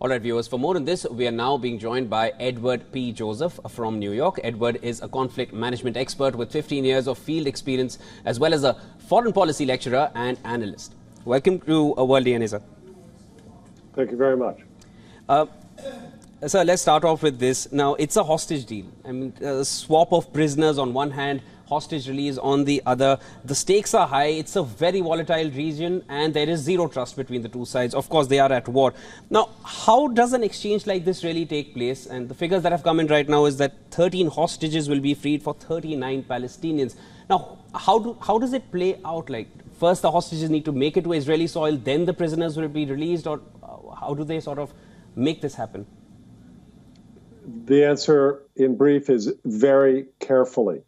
All right, viewers, for more on this, we are now being joined by Edward P. Joseph from New York. Edward is a conflict management expert with 15 years of field experience, as well as a foreign policy lecturer and analyst. Welcome to World DNA, sir. Thank you very much. Sir, let's start off with this. Now, it's a hostage deal. I mean, a swap of prisoners on one hand, hostage release on the other. The stakes are high. It's a very volatile region, and there is zero trust between the two sides. Of course, they are at war. Now, how does an exchange like this really take place? And the figures that have come in right now is that 13 hostages will be freed for 39 Palestinians. Now, how does it play out? Like, first the hostages need to make it to Israeli soil, then the prisoners will be released, or how do they sort of make this happen? The answer in brief is very carefully.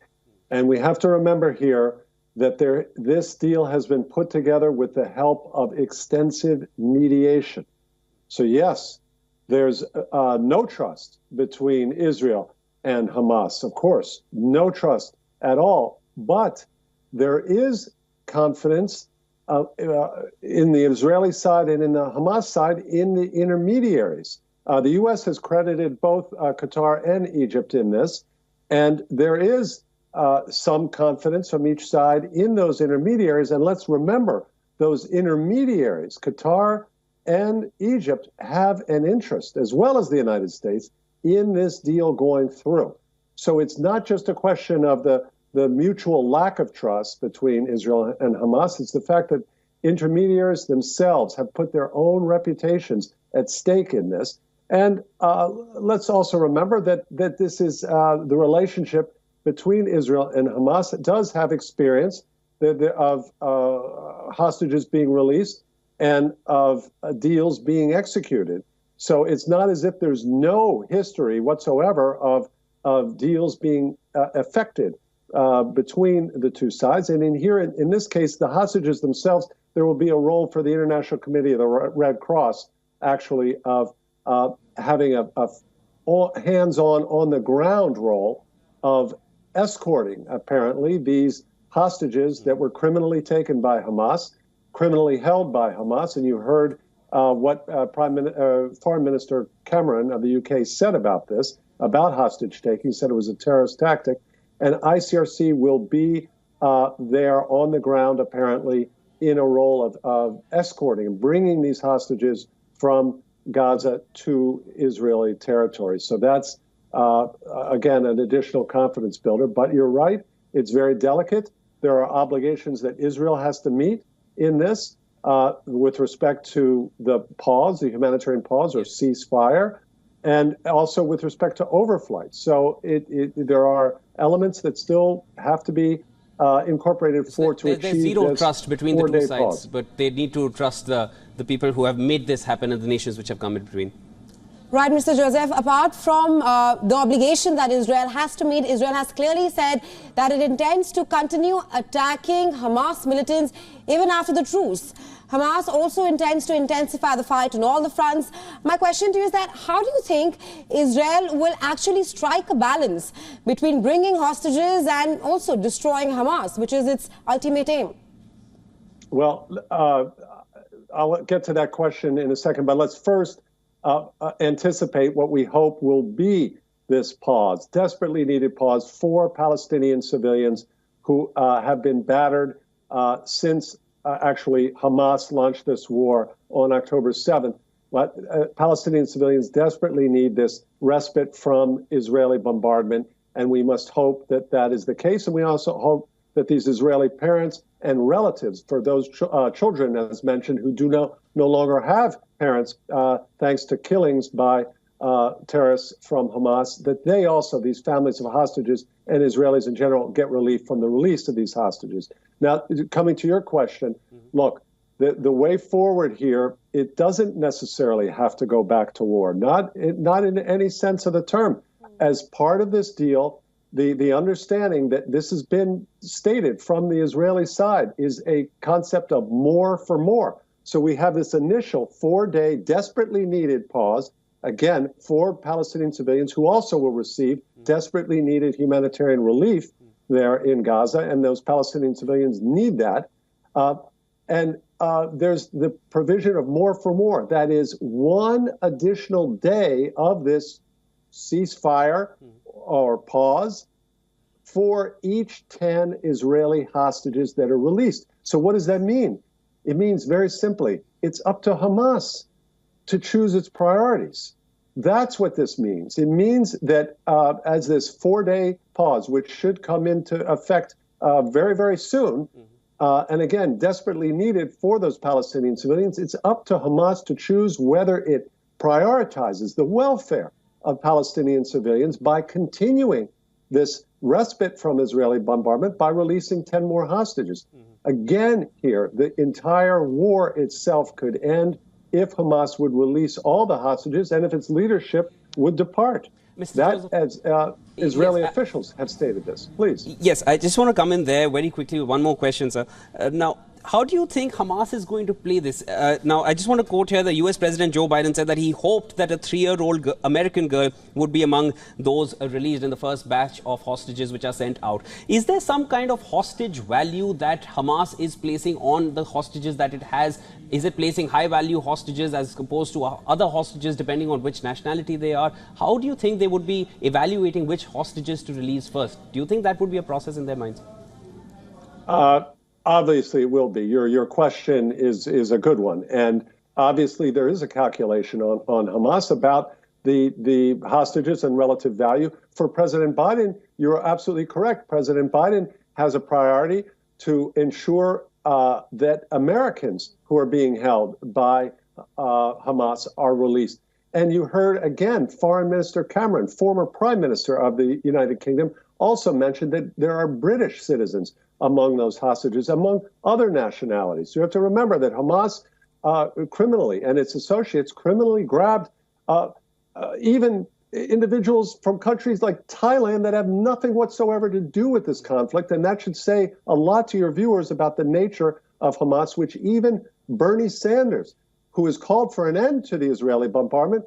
And we have to remember here that this deal has been put together with the help of extensive mediation. So yes, there's no trust between Israel and Hamas, of course, no trust at all. But there is confidence in the Israeli side and in the Hamas side in the intermediaries. The U.S. has credited both Qatar and Egypt in this, and there is some confidence from each side in those intermediaries. And let's remember, those intermediaries, Qatar and Egypt, have an interest, as well as the United States, in this deal going through. So it's not just a question of the mutual lack of trust between Israel and Hamas. It's the fact that intermediaries themselves have put their own reputations at stake in this. And let's also remember that this is the relationship between Israel and Hamas. It does have experience of hostages being released and of deals being executed. So it's not as if there's no history whatsoever of deals being effected between the two sides. And in this case, the hostages themselves, there will be a role for the International Committee of the Red Cross, actually, of having a hands-on, on-the-ground role of escorting, apparently, these hostages that were criminally taken by Hamas, criminally held by Hamas. And you heard what Foreign Minister Cameron of the UK said about this, about hostage-taking. He said it was a terrorist tactic. And ICRC will be there on the ground, apparently, in a role of escorting and bringing these hostages from Gaza to Israeli territory. So that's, again, an additional confidence builder. But you're right, it's very delicate. There are obligations that Israel has to meet in this with respect to the pause, the humanitarian pause or ceasefire, and also with respect to overflight. So there are elements that still have to be incorporated to achieve there's zero trust between the two sides, pause. But they need to trust the people who have made this happen and the nations which have come in between. Right, Mr. Joseph, apart from the obligation that Israel has to meet, Israel has clearly said that it intends to continue attacking Hamas militants even after the truce. Hamas also intends to intensify the fight on all the fronts. My question to you is that how do you think Israel will actually strike a balance between bringing hostages and also destroying Hamas, which is its ultimate aim? Well, I'll get to that question in a second, but let's first anticipate what we hope will be this pause, desperately needed pause for Palestinian civilians who have been battered since actually Hamas launched this war on October 7th. But Palestinian civilians desperately need this respite from Israeli bombardment, and we must hope that that is the case. And we also hope that these Israeli parents and relatives for those children, as mentioned, who do no longer have parents, thanks to killings by terrorists from Hamas, that they also, these families of hostages and Israelis in general, get relief from the release of these hostages. Now, coming to your question, look, the way forward here, it doesn't necessarily have to go back to war, not in any sense of the term. As part of this deal, the understanding that this has been stated from the Israeli side is a concept of more for more. So we have this initial 4-day desperately needed pause, again, for Palestinian civilians who also will receive desperately needed humanitarian relief there in Gaza, and those Palestinian civilians need that. And there's the provision of more for more. That is one additional day of this ceasefire or pause for each 10 Israeli hostages that are released. So what does that mean? It means very simply, it's up to Hamas to choose its priorities. That's what this means. It means that as this 4-day pause, which should come into effect very, very soon, and again, desperately needed for those Palestinian civilians, it's up to Hamas to choose whether it prioritizes the welfare of Palestinian civilians by continuing this respite from Israeli bombardment by releasing 10 more hostages. Again, here, the entire war itself could end if Hamas would release all the hostages and if its leadership would depart. Israeli officials have stated this. Please. Yes, I just want to come in there very quickly with one more question, sir. Now, how do you think Hamas is going to play this? Now, I just want to quote here, the US President Joe Biden said that he hoped that a 3-year-old American girl would be among those released in the first batch of hostages which are sent out. Is there some kind of hostage value that Hamas is placing on the hostages that it has? Is it placing high-value hostages as opposed to other hostages depending on which nationality they are? How do you think they would be evaluating which hostages to release first? Do you think that would be a process in their minds? Obviously, it will be. Your question is a good one. And obviously, there is a calculation on Hamas about the hostages and relative value. For President Biden, you're absolutely correct. President Biden has a priority to ensure that Americans who are being held by Hamas are released. And you heard, again, Foreign Minister Cameron, former Prime Minister of the United Kingdom, also mentioned that there are British citizens among those hostages, among other nationalities. You have to remember that Hamas criminally and its associates criminally grabbed even individuals from countries like Thailand that have nothing whatsoever to do with this conflict. And that should say a lot to your viewers about the nature of Hamas, which even Bernie Sanders, who has called for an end to the Israeli bombardment,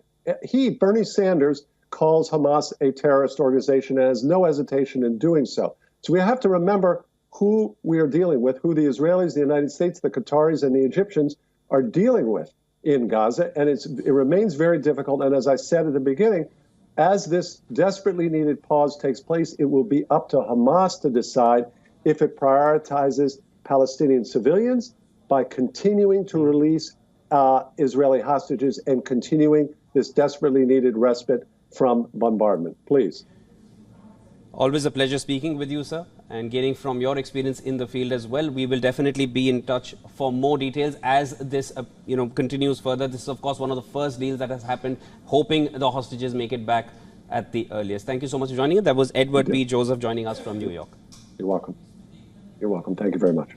Bernie Sanders, calls Hamas a terrorist organization and has no hesitation in doing so. So we have to remember who we are dealing with, who the Israelis, the United States, the Qataris, and the Egyptians are dealing with in Gaza. And it remains very difficult. And as I said at the beginning, as this desperately needed pause takes place, it will be up to Hamas to decide if it prioritizes Palestinian civilians by continuing to release Israeli hostages and continuing this desperately needed respite from bombardment. Please. Always a pleasure speaking with you, sir, and getting from your experience in the field as well. We will definitely be in touch for more details as this continues further. This is, of course, one of the first deals that has happened, hoping the hostages make it back at the earliest. Thank you so much for joining us. That was Edward B. Joseph joining us from New York. You're welcome. You're welcome. Thank you very much.